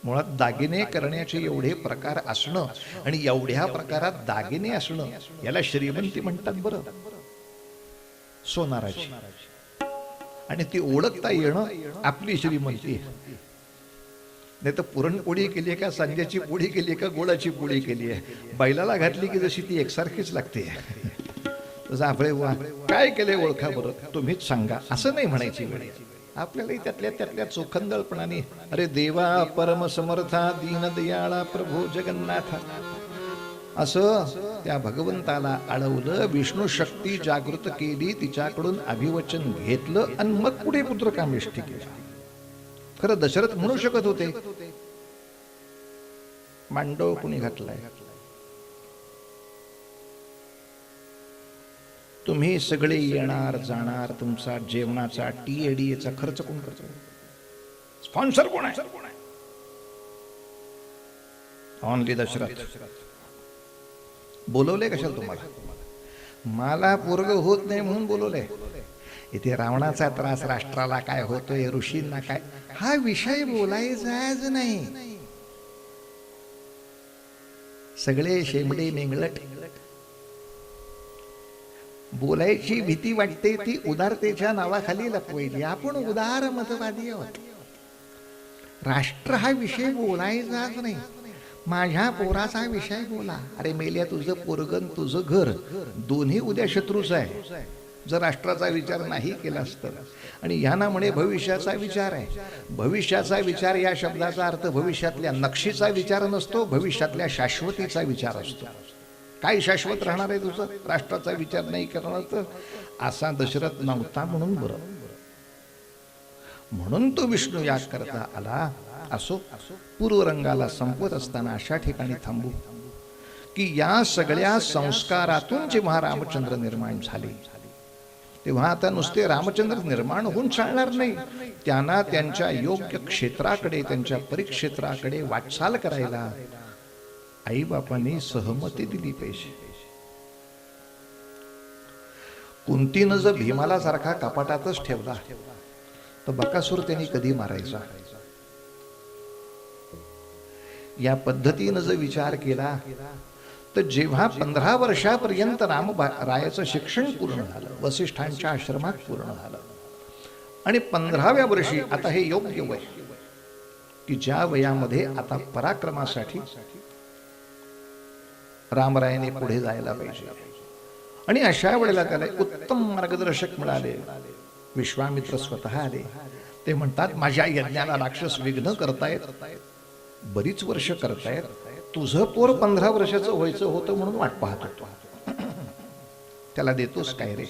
मुळात दागिने करण्याचे एवढे प्रकार असणं आणि एवढ्या प्रकारात दागिने असणं याला श्रीमंती म्हणतात बरं, सोनाराची. आणि ती ओळखता येणं आपली श्रीमंती. नाही तर पुरणपोळी केली आहे का, सांज्याची पोळी केली आहे का, गोळाची पोळी केली आहे, बैलाला घातली की जशी ती एकसारखीच लागते. तसं आपले काय केले ओळखा बरं, तुम्हीच सांगा असं नाही म्हणायची वेळ. आपल्यालाही त्यातल्या चोखंदळपणाने अरे देवा परम समर्था दीनदयाळा प्रभो जगन्नाथा असं त्या भगवंताला आळवलं. विष्णू शक्ती जागृत केली, तिच्याकडून अभिवचन घेतलं आणि मग पुढे पुत्रकामेष्टी केली. खरं दशरथ म्हणू शकत होते मांडव कुणी घातलाय, तुम्ही सगळे येणार जाणार, तुमचा जेवणाचा TADAचा खर्च कोण करतो, स्पॉन्सर कोण आहे, ऑनली दशरथ. बोलवले कशाला तुम्हाला, मला पोरग होत नाही म्हणून बोलवलंय. इथे रावणाचा त्रास राष्ट्राला, काय होतोय ऋषींना काय, हा विषय बोलायचाच नाही. सगळे शेंबडे मेंगलट. बोलायची भीती वाटते ती उदारतेच्या नावाखाली लपवायची. आपण उदार मतवादी आहोत. राष्ट्र हा विषय बोलायचाच नाही. माझ्या पोराचा विषय बोला. अरे मेल्या, तुझं पोरगन तुझं घर दोन्ही उद्या शत्रूच आहे जर राष्ट्राचा विचार नाही केलास तर. आणि ह्यांना म्हणे भविष्याचा विचार आहे. भविष्याचा विचार या शब्दाचा अर्थ भविष्यातल्या नक्षीचा विचार नसतो, भविष्यातल्या शाश्वतीचा विचार असतो. काय शाश्वत राहणार आहे तुझं? राष्ट्राचा विचार नाही करणार तर. असा दशरथ नव्हता म्हणून बरं. म्हणून तो विष्णू याग करता आला. असो, पूर्वरंगाला संपवत असताना अशा ठिकाणी थांबू की या सगळ्या संस्कारातून जेव्हा रामचंद्र निर्माण झाले तेव्हा आता नुसते रामचंद्र निर्माण होऊन चालणार नाही. त्यांना त्यांच्या योग्य क्षेत्राकडे, त्यांच्या परिक्षेत्राकडे वाटचाल करायला आईबापांनी सहमती दिली पाहिजे. कुंतीनं जर भीमाला सारखा कपाटातच ठेवला तर बकासूर त्यांनी कधी मारायचा? या पद्धतीनं जर विचार केला तर जेव्हा 15 वर्षापर्यंत रायाचं शिक्षण पूर्ण झालं, वसिष्ठांच्या आश्रमात पूर्ण झालं, आणि 15व्या वर्षी आता हे योग्य वय की ज्या वयामध्ये आता पराक्रमासाठी रामरायाने पुढे जायला पाहिजे. आणि अशा वेळेला त्याला उत्तम मार्गदर्शक मिळाले. विश्वामित्र स्वतः आले. ते म्हणतात, माझ्या यज्ञाला राक्षस विघ्न करतायत, बरीच वर्ष करतायत. तुझं पोर 15 वर्षाचं व्हायचं होतं म्हणून वाट पाहत होतो. त्याला देतोस काय रे?